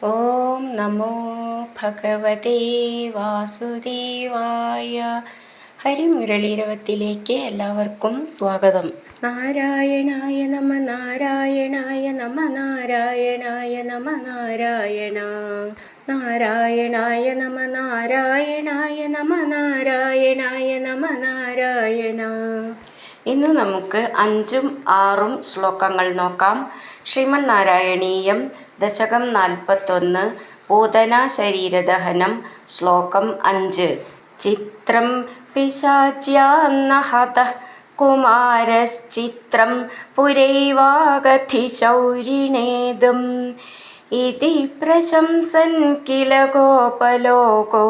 ഓം നമോ ഭഗവതേ വാസുദേവായ. ഹരിമുരളീരവത്തിലേക്ക് എല്ലാവർക്കും സ്വാഗതം. നാരായണായ നമ നാരായണായ നമ നാരായണായ നമ നാരായണ നാരായണായ നമ നാരായണായ നമ നാരായണായ നമ നാരായണ. ഇന്ന് നമുക്ക് 5ഉം 6ഉം ശ്ലോകങ്ങൾ നോക്കാം. ശ്രീമന് നാരായണീയം ദശകം 41 പൂതന ശരീരദഹനം ശ്ലോകം 5. ചിത്രം പിശാച്യാന്നഹതഃ കുമാരശ്ചിത്രം പുരൈവാഗധി ശൗരിണേദം ഇതി പ്രശംസൻ കില ഗോപലോകോ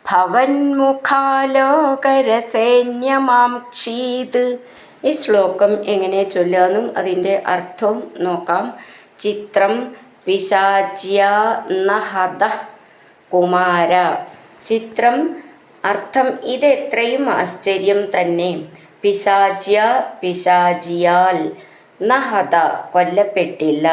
ഭവന്മുഖാലോകരസേന്യമാംക്ഷീത്. ഈ ശ്ലോകം എങ്ങനെ ചൊല്ലാനും അതിൻ്റെ അർത്ഥവും നോക്കാം. ചിത്രം പിശാച്യ നഹതഃ കുമാര. ചിത്രം അർത്ഥം ഇതെത്രയും ആശ്ചര്യം തന്നെ. പിശാച്യ പിശാചിയാൽ, നഹത കൊല്ലപ്പെട്ടില്ല,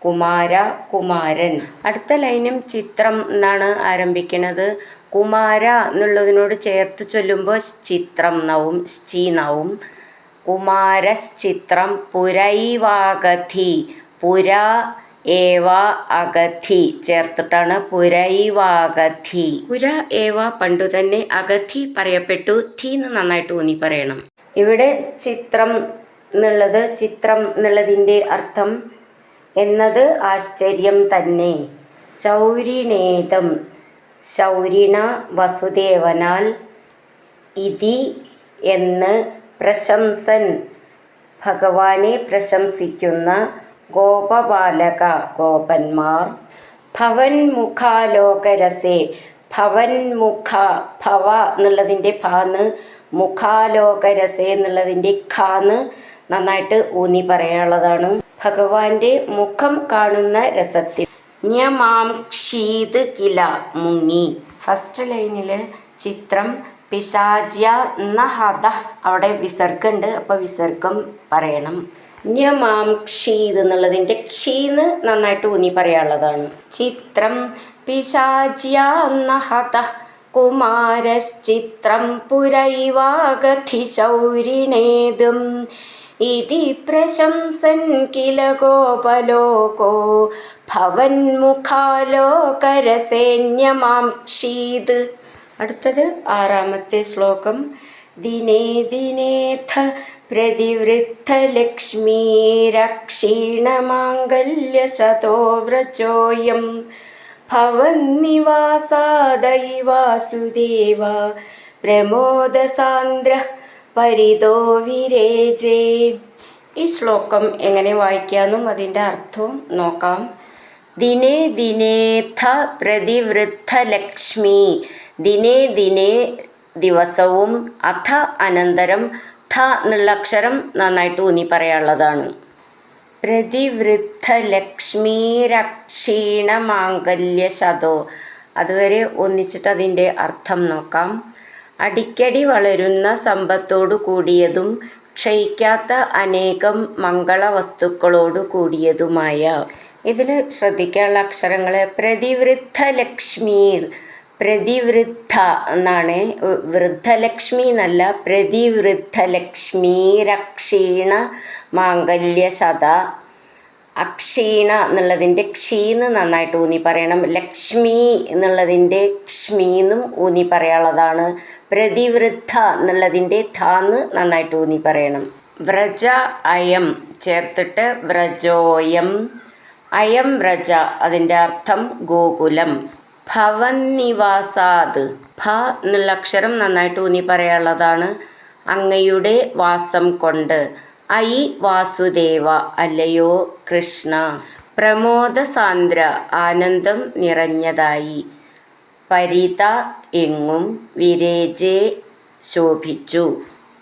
കുമാര കുമാരൻ. അടുത്ത ലൈനും ചിത്രം എന്നാണ് ആരംഭിക്കുന്നത്. കുമാര എന്നുള്ളതിനോട് ചേർത്ത് ചൊല്ലുമ്പോൾ ചിത്രം എന്നാവും, ശ്ചീനാവും. കുമാരശ്ചിത്രം പുരൈവാഗധി, പുര ഏവ അഗധി ചേർത്തിട്ടാണ് പുരൈവാഗധി. പുര ഏവ പണ്ടു തന്നെ അഗധി പറയപ്പെട്ടു. ധീന്ന് നന്നായിട്ട് ഊന്നി പറയണം. ഇവിടെ ചിത്രം എന്നുള്ളത്, ചിത്രം എന്നുള്ളതിൻ്റെ അർത്ഥം എന്നത് ആശ്ചര്യം തന്നെ. ശൗരിണേദം, ശൗരിണ വസുദേവനാൽ, ഇതി എന്ന്, പ്രശംസൻ ഭഗവാനെ പ്രശംസിക്കുന്ന, ഗോപബാലക ഗോപന്മാർ, ഭവന്മുഖാലോകരസേ, ഭവന്മുഖ ഭവ എന്നുള്ളതിൻ്റെ ഭാന്ന്, മുഖാലോകരസേ എന്നുള്ളതിൻ്റെ ഖാന്ന് നന്നായിട്ട് ഊന്നി പറയാനുള്ളതാണ്. ഭഗവാന്റെ മുഖം കാണുന്ന രസത്തിൽ. ന്യമാംക്ഷീത് കില മുങ്ങി. ഫസ്റ്റ് ലൈനിൽ ചിത്രം പിശാച്യ നഹതഃ, അവിടെ വിസർഗുണ്ട്, അപ്പോൾ വിസർഗം പറയണം. ന്യമാംക്ഷീത് എന്നുള്ളതിൻ്റെ ക്ഷീന്ന് നന്നായിട്ട് ഊന്നി പറയാനുള്ളതാണ്. ചിത്രം പിശാച്യ നഹതഃ കുമാരശ്ചിത്രം പുരൈവാഗധി ശൗരിണേദം ഇതി പ്രശംസൻ കില ഗോപലോകോ ഭവന്മുഖാലോകരസേന്യമാംക്ഷീത്. അടുത്തത് 6ാമത്തെ ശ്ലോകം. ദിനേ ദിനേഥ പ്രതിവൃദ്ധലക്ഷ്മീരക്ഷീണമാംഗല്യശതോ വ്രജോയം ഭവന്നിവാസാദൈ വാസുദേവ പ്രമോദസാന്ദ്ര പരിതോ വിരേജേ. ഈ ശ്ലോകം എങ്ങനെ വായിക്കാമെന്നും അതിൻ്റെ അർത്ഥവും നോക്കാം. ദിനേ ദിനേഥ പ്രതിവൃദ്ധലക്ഷ്മി. ദിനേ ദിനേ ദിവസവും, അഥ അനന്തരം, ഥ എന്നുള്ള അക്ഷരം നന്നായിട്ട് ഊന്നി പറയാനുള്ളതാണ്. പ്രതിവൃദ്ധലക്ഷ്മീരക്ഷീണമാംഗല്യശതോ, അതുവരെ ഒന്നിച്ചിട്ട് അതിൻ്റെ അർത്ഥം നോക്കാം. അടിക്കടി വളരുന്ന സമ്പത്തോടു കൂടിയതും ക്ഷയിക്കാത്ത അനേകം മംഗളവസ്തുക്കളോടു കൂടിയതുമായ. ഇതിൽ ശ്രദ്ധിക്കാനുള്ള അക്ഷരങ്ങൾ പ്രതിവൃദ്ധലക്ഷ്മീർ, പ്രതിവൃദ്ധ എന്നാണ്, വൃദ്ധലക്ഷ്മി എന്നല്ല, പ്രതിവൃദ്ധലക്ഷ്മീരക്ഷീണ മാംഗല്യശത. അക്ഷീണ എന്നുള്ളതിൻ്റെ ക്ഷീന്ന് നന്നായിട്ട് ഊന്നി പറയണം. ലക്ഷ്മി എന്നുള്ളതിൻ്റെ ക്ഷ്മീന്നും ഊന്നി പറയാനുള്ളതാണ്. പ്രതിവൃദ്ധ എന്നുള്ളതിൻ്റെ ധാന്ന് നന്നായിട്ട് ഊന്നി പറയണം. വ്രജ അയം ചേർത്തിട്ട് വ്രജോയം, അയം വ്രജ അതിൻ്റെ അർത്ഥം ഗോകുലം. ഭവന്നിവാസാത്, ഭ എന്നുള്ള അക്ഷരം നന്നായിട്ട് ഊന്നി പറയാനുള്ളതാണ്. അങ്ങയുടെ വാസം കൊണ്ട്. ഐ വാസുദേവ, അല്ലയോ കൃഷ്ണ. പ്രമോദസാന്ദ്ര, ആനന്ദം നിറഞ്ഞതായി. പരിത എങ്ങും, വിരേജേ ശോഭിച്ചു.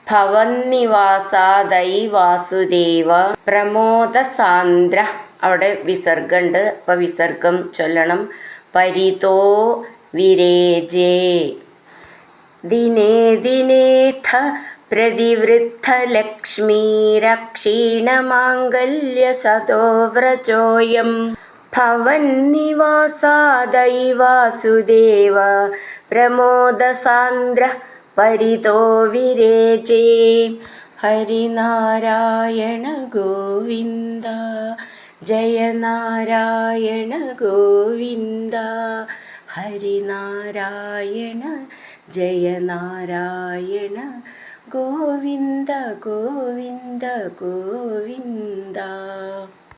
ഭവന്നിവാസാദൈ വാസുദേവ പ്രമോദസാന്ദ്ര, അവിടെ വിസർഗുണ്ട്, അപ്പോൾ വിസർഗം ചൊല്ലണം. പരിതോ വിരേജേ. ദിനേ ദിനേഥ പ്രതിവൃദ്ധലക്ഷ്മീരക്ഷീണമാംഗല്യശതോ വ്രജോയം ഭവന്നിവാസാ ദൈവാസുദേവ പ്രമോദസാന്ദ്ര പരിതോ വിരേചേ. ഹരിനാരായണ ഗോവിന്ദ ജയ നാരായണ ഗോവിന്ദ. ഹരിനാരായണ ജയ നാരായണ ഗോവിന്ദ ഗോവിന്ദ ഗോവിന്ദ.